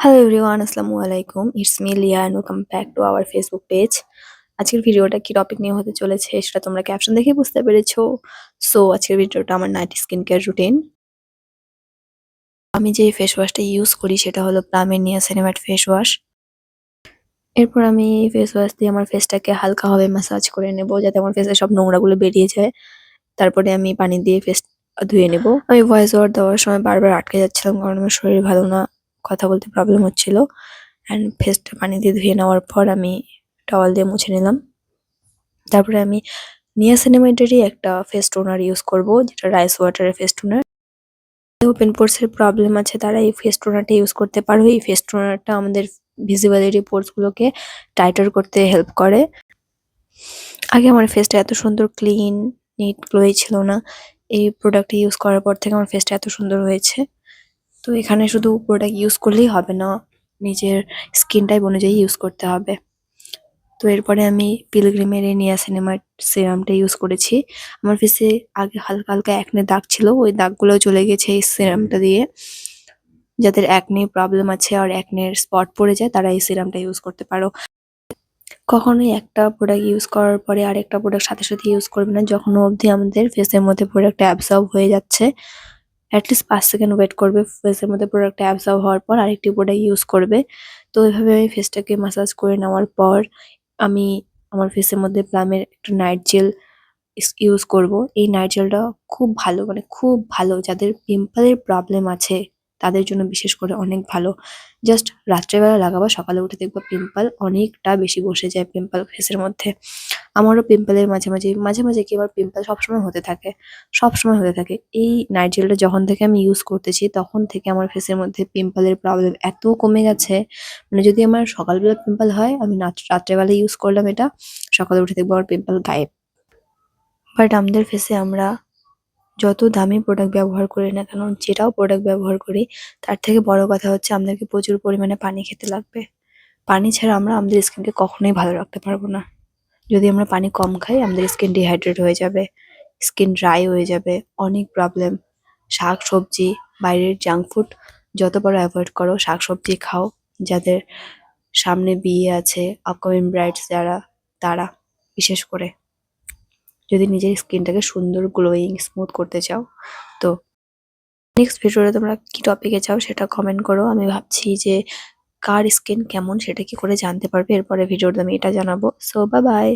Hello everyone, আসসালামু আলাইকুম। It's me Liya and welcome back to our Facebook page. আজকের ভিডিওটা কি টপিক নিয়ে হতে চলেছে সেটা তোমরা ক্যাপশন দেখেই বুঝতে পেরেছো। সো আজকের ভিডিওটা আমার নাইট স্কিন কেয়ার রুটিন। আমি যে ফেস ওয়াশটা ইউজ করি সেটা হলো প্লামের নিয়াসিনামাইড ফেস ওয়াশ। এরপর আমি ফেস ওয়াশ দিয়ে আমার ফেসটাকে হালকাভাবে ম্যাসাজ করে নেব যাতে আমার ফেসের সব নোংরাগুলো বেরিয়ে যায়। তারপরে আমি পানি দিয়ে ফেস ধুয়ে নেব। আমি ভয়েস ওভার দেওয়ার সময় বারবার আটকে যাচ্ছিলাম কারণ আমার শরীর ভালো না, কথা বলতে প্রবলেম হচ্ছিল। অ্যান্ড ফেসটা পানি দিয়ে ধুয়ে নেওয়ার পর আমি টাওয়াল দিয়ে মুছে নিলাম। তারপরে আমি নিয়াসিনামাইডেরই একটা ফেস টোনার ইউজ করব, যেটা রাইস ওয়াটারের ফেস টোনার। ওপেন পোরস এর প্রবলেম আছে তারা এই ফেস টোনারটা ইউজ করতে পারো। এই ফেস টোনারটা আমাদের ভিজিবিলিটি পোরস গুলোকে টাইটার করতে হেল্প করে। আগে আমার ফেসটা এত সুন্দর ক্লিন নিট গ্লোই ছিল না। এই প্রোডাক্ট ইউজ করার পর থেকে আমার ফেসটা এত সুন্দর হয়েছে। তো এখানে শুধু প্রোডাক্ট ইউজ করলেই হবে না, নিজের স্কিন টাইপ অনুযায়ী ইউজ করতে হবে। তো এরপরে আমি পিলগ্রিমের এই নিয়াসিনামাইড সিরামটা ইউজ করেছি। আমার ফেসে আগে হালকা হালকা একনে দাগ ছিল, ওই দাগগুলো চলে গেছে এই সিরামটা দিয়ে। যাদের একনে প্রবলেম আছে আর একনের স্পট পড়ে যায় তারা এই সিরামটা ইউজ করতে পারো। কখনোই একটা প্রোডাক্ট ইউজ করার পরে আরেকটা প্রোডাক্ট সাথে সাথে ইউজ করবে না, যখন অবধি আমাদের ফেসের মধ্যে প্রোডাক্টটা অ্যাবজর্ব হয়ে যাচ্ছে। অ্যাটলিস্ট 5 সেকেন্ড ওয়েট করবে, ফেসের মধ্যে প্রোডাক্টটা অ্যাবজর্ব হওয়ার পর আরেকটি প্রোডাক্ট ইউজ করবে। তো এভাবে আমি ফেসটাকে ম্যাসাজ করে নেওয়ার পর আমি আমার ফেসের মধ্যে প্লামের একটা নাইট জেল ইউজ করব। এই নাইট জেলটা খুব ভালো, মানে খুব ভালো, যাদের পিম্পলের প্রবলেম আছে তাদের জন্য বিশেষ করে অনেক ভালো। জাস্ট রাত্রেবেলা লাগাবা, সকালে উঠে দেখবা পিম্পল অনেকটা বেশি বসে যায় পিম্পল ফেসের মধ্যে। আমারও পিম্পলের মাঝে মাঝে মাঝে মাঝে কি আবার পিম্পল সবসময় হতে থাকে, সবসময় হতে থাকে। এই নাইট জেলটা যখন থেকে আমি ইউজ করতেছি তখন থেকে আমার ফেসের মধ্যে পিম্পলের প্রবলেম এত কমে গেছে। মানে যদি আমার সকালবেলা পিম্পল হয়, আমি রাত্রেবেলা ইউজ করলাম এটা, সকালে উঠে দেখবো আমার পিম্পল গায়েব। বাট আমাদের ফেসে আমরা যত দামি প্রোডাক্ট ব্যবহার করি না কেন, যেটাও প্রোডাক্ট ব্যবহার করি, তার থেকে বড় কথা হচ্ছে আমাদেরকে প্রচুর পরিমাণে পানি খেতে লাগবে। পানি ছাড়া আমরা আমাদের স্কিনকে কখনোই ভালো রাখতে পারবো না। যদি আমরা পানি কম খাই আমাদের স্কিন ডিহাইড্রেট হয়ে যাবে, স্কিন ড্রাই হয়ে যাবে, অনেক প্রবলেম। শাক সবজি, বাইরের জাঙ্ক ফুড যত পারো অ্যাভয়েড করো, শাক সবজি খাও। যাদের সামনে বিয়ে আছে, আপকামিং ব্রাইডস যারা, তারা বিশেষ করে যদি নিজের স্কিনটাকে সুন্দর গ্লোয়িং স্মুথ করতে চাও। তো নেক্সট ভিডিওতে তোমরা কি টপিকে চাও সেটা কমেন্ট করো। আমি ভাবছি যে কার স্কিন কেমন সেটা কি করে জানতে পারবে, এরপরে ভিডিওতে আমি এটা জানাবো। So bye bye.